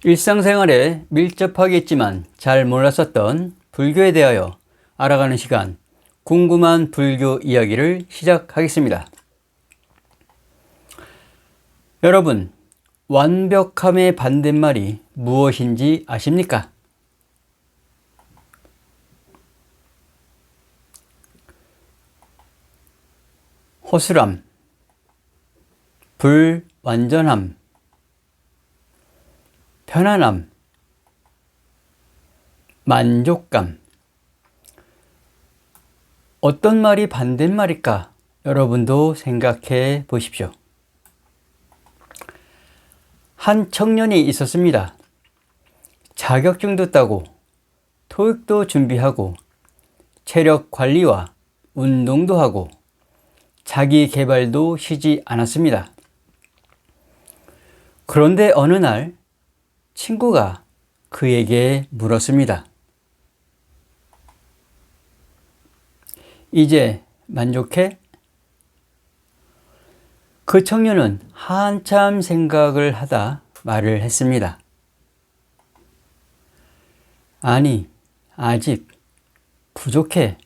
일상생활에 밀접하게 있지만 잘 몰랐었던 불교에 대하여 알아가는 시간, 궁금한 불교 이야기를 시작하겠습니다. 여러분, 완벽함의 반대말이 무엇인지 아십니까? 허술함, 불완전함, 편안함, 만족감. 어떤 말이 반대말일까? 여러분도 생각해 보십시오. 한 청년이 있었습니다. 자격증도 따고 토익도 준비하고 체력 관리와 운동도 하고 자기 개발도 쉬지 않았습니다. 그런데 어느 날 친구가 그에게 물었습니다. 이제 만족해? 그 청년은 한참 생각을 하다 말을 했습니다. 아니, 아직 부족해.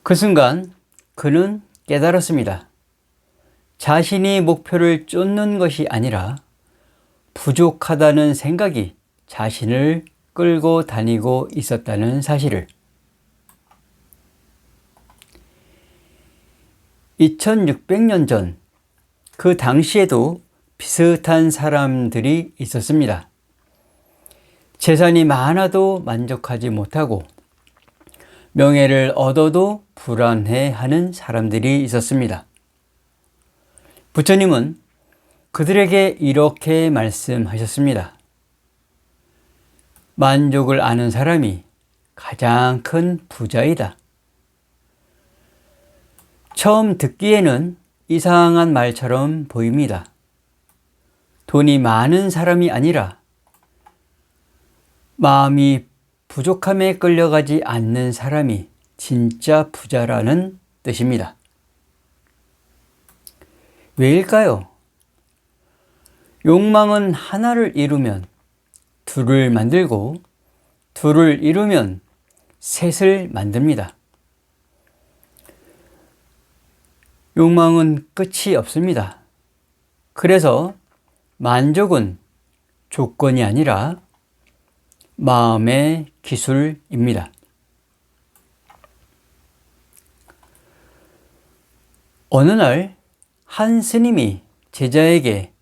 그 순간 그는 깨달았습니다. 자신이 목표를 쫓는 것이 아니라 부족하다는 생각이 자신을 끌고 다니고 있었다는 사실을. 2600년 전, 그 당시에도 비슷한 사람들이 있었습니다. 재산이 많아도 만족하지 못하고 명예를 얻어도 불안해하는 사람들이 있었습니다. 부처님은 그들에게 이렇게 말씀하셨습니다. 만족을 아는 사람이 가장 큰 부자이다. 처음 듣기에는 이상한 말처럼 보입니다. 돈이 많은 사람이 아니라 마음이 부족함에 끌려가지 않는 사람이 진짜 부자라는 뜻입니다. 왜일까요? 욕망은 하나를 이루면 둘을 만들고 둘을 이루면 셋을 만듭니다. 욕망은 끝이 없습니다. 그래서 만족은 조건이 아니라 마음의 기술입니다. 어느 날 한 스님이 제자에게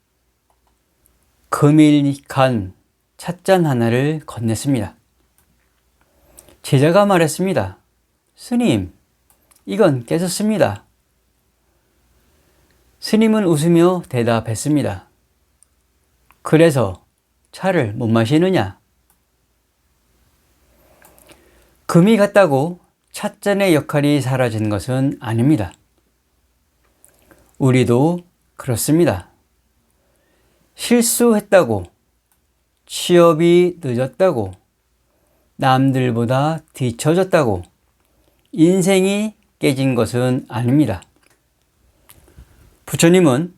금일간 찻잔 하나를 건넸습니다. 제자가 말했습니다. 스님, 이건 깨졌습니다. 스님은 웃으며 대답했습니다. 그래서 차를 못 마시느냐? 금이 갔다고 찻잔의 역할이 사라진 것은 아닙니다. 우리도 그렇습니다. 실수했다고, 취업이 늦었다고, 남들보다 뒤처졌다고 인생이 깨진 것은 아닙니다. 부처님은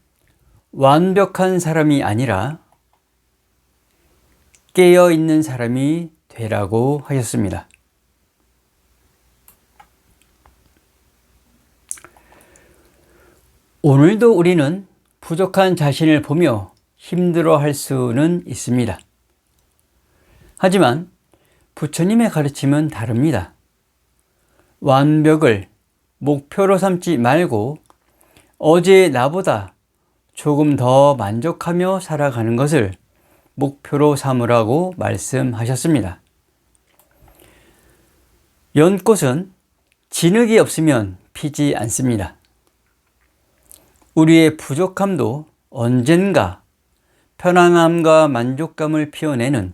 완벽한 사람이 아니라 깨어있는 사람이 되라고 하셨습니다. 오늘도 우리는 부족한 자신을 보며 힘들어할 수는 있습니다. 하지만 부처님의 가르침은 다릅니다. 완벽을 목표로 삼지 말고 어제의 나보다 조금 더 만족하며 살아가는 것을 목표로 삼으라고 말씀하셨습니다. 연꽃은 진흙이 없으면 피지 않습니다. 우리의 부족함도 언젠가 편안함과 만족감을 피워내는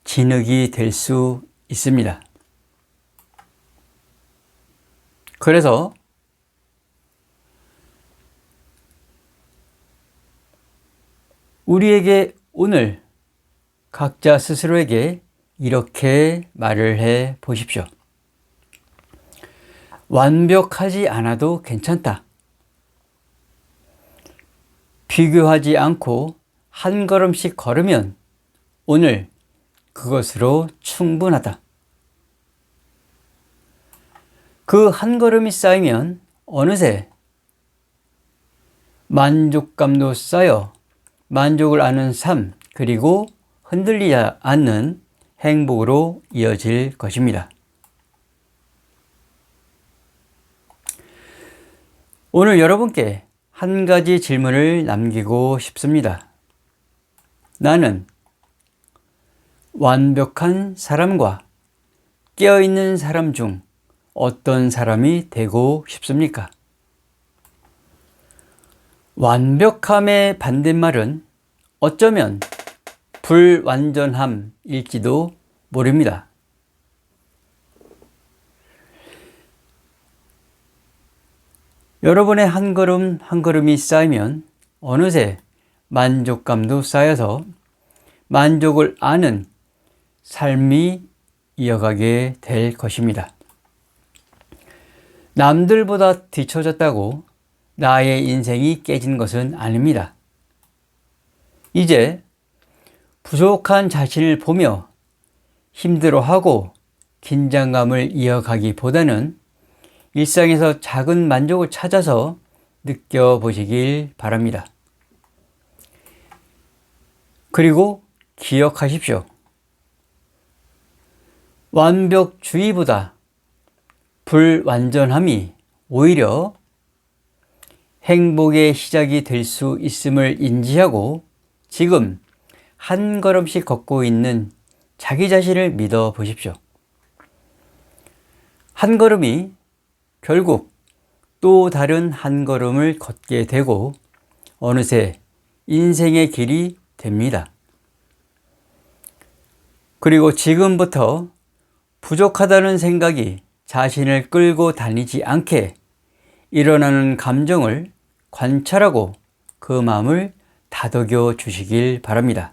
진흙이 될 수 있습니다. 그래서 우리에게 오늘 각자 스스로에게 이렇게 말을 해 보십시오. 완벽하지 않아도 괜찮다. 비교하지 않고 한 걸음씩 걸으면 오늘 그것으로 충분하다. 그 한 걸음이 쌓이면 어느새 만족감도 쌓여 만족을 아는 삶, 그리고 흔들리지 않는 행복으로 이어질 것입니다. 오늘 여러분께 한 가지 질문을 남기고 싶습니다. 나는 완벽한 사람과 깨어있는 사람 중 어떤 사람이 되고 싶습니까? 완벽함의 반대말은 어쩌면 불완전함일지도 모릅니다. 여러분의 한 걸음 한 걸음이 쌓이면 어느새 만족감도 쌓여서 만족을 아는 삶이 이어가게 될 것입니다. 남들보다 뒤처졌다고 나의 인생이 깨진 것은 아닙니다. 이제 부족한 자신을 보며 힘들어하고 긴장감을 이어가기보다는 일상에서 작은 만족을 찾아서 느껴보시길 바랍니다. 그리고 기억하십시오. 완벽주의보다 불완전함이 오히려 행복의 시작이 될 수 있음을 인지하고 지금 한 걸음씩 걷고 있는 자기 자신을 믿어 보십시오. 한 걸음이 결국 또 다른 한 걸음을 걷게 되고 어느새 인생의 길이 됩니다. 그리고 지금부터 부족하다는 생각이 자신을 끌고 다니지 않게 일어나는 감정을 관찰하고 그 마음을 다독여 주시길 바랍니다.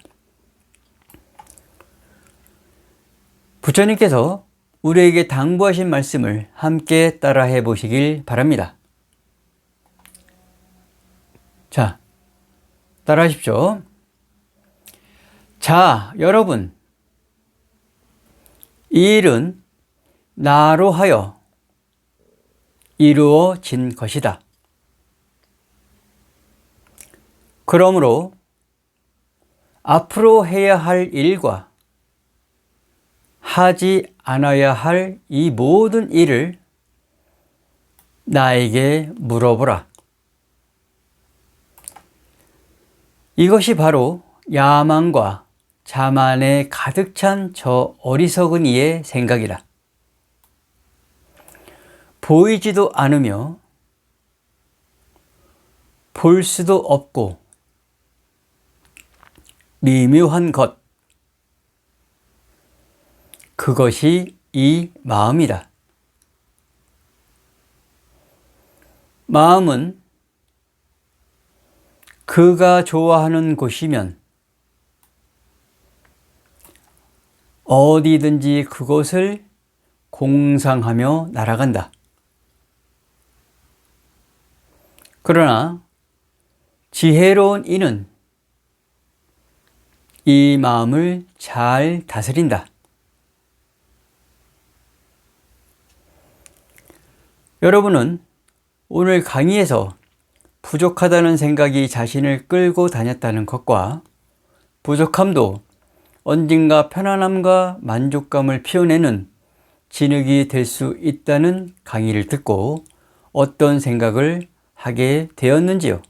부처님께서 우리에게 당부하신 말씀을 함께 따라해 보시길 바랍니다. 자, 따라하십시오. 자, 여러분, 이 일은 나로 하여 이루어진 것이다. 그러므로 앞으로 해야 할 일과 하지 않아야 할 이 모든 일을 나에게 물어보라. 이것이 바로 야망과 자만에 가득 찬 저 어리석은 이의 생각이다. 보이지도 않으며 볼 수도 없고 미묘한 것, 그것이 이 마음이다. 마음은 그가 좋아하는 곳이면 어디든지 그곳을 공상하며 날아간다. 그러나 지혜로운 이는 이 마음을 잘 다스린다. 여러분은 오늘 강의에서 부족하다는 생각이 자신을 끌고 다녔다는 것과 부족함도 언젠가 편안함과 만족감을 피워내는 진흙이 될 수 있다는 강의를 듣고 어떤 생각을 하게 되었는지요?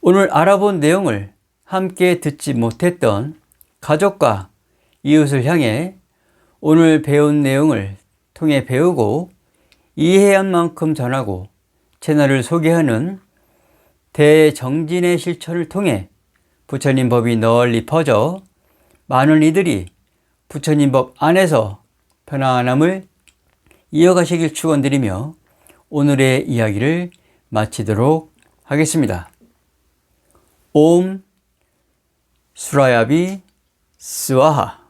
오늘 알아본 내용을 함께 듣지 못했던 가족과 이웃을 향해 오늘 배운 내용을 통해 배우고 이해한 만큼 전하고 채널을 소개하는 대정진의 실천을 통해 부처님 법이 널리 퍼져 많은 이들이 부처님 법 안에서 편안함을 이어가시길 축원드리며 오늘의 이야기를 마치도록 하겠습니다. 옴 수라야비 스와하.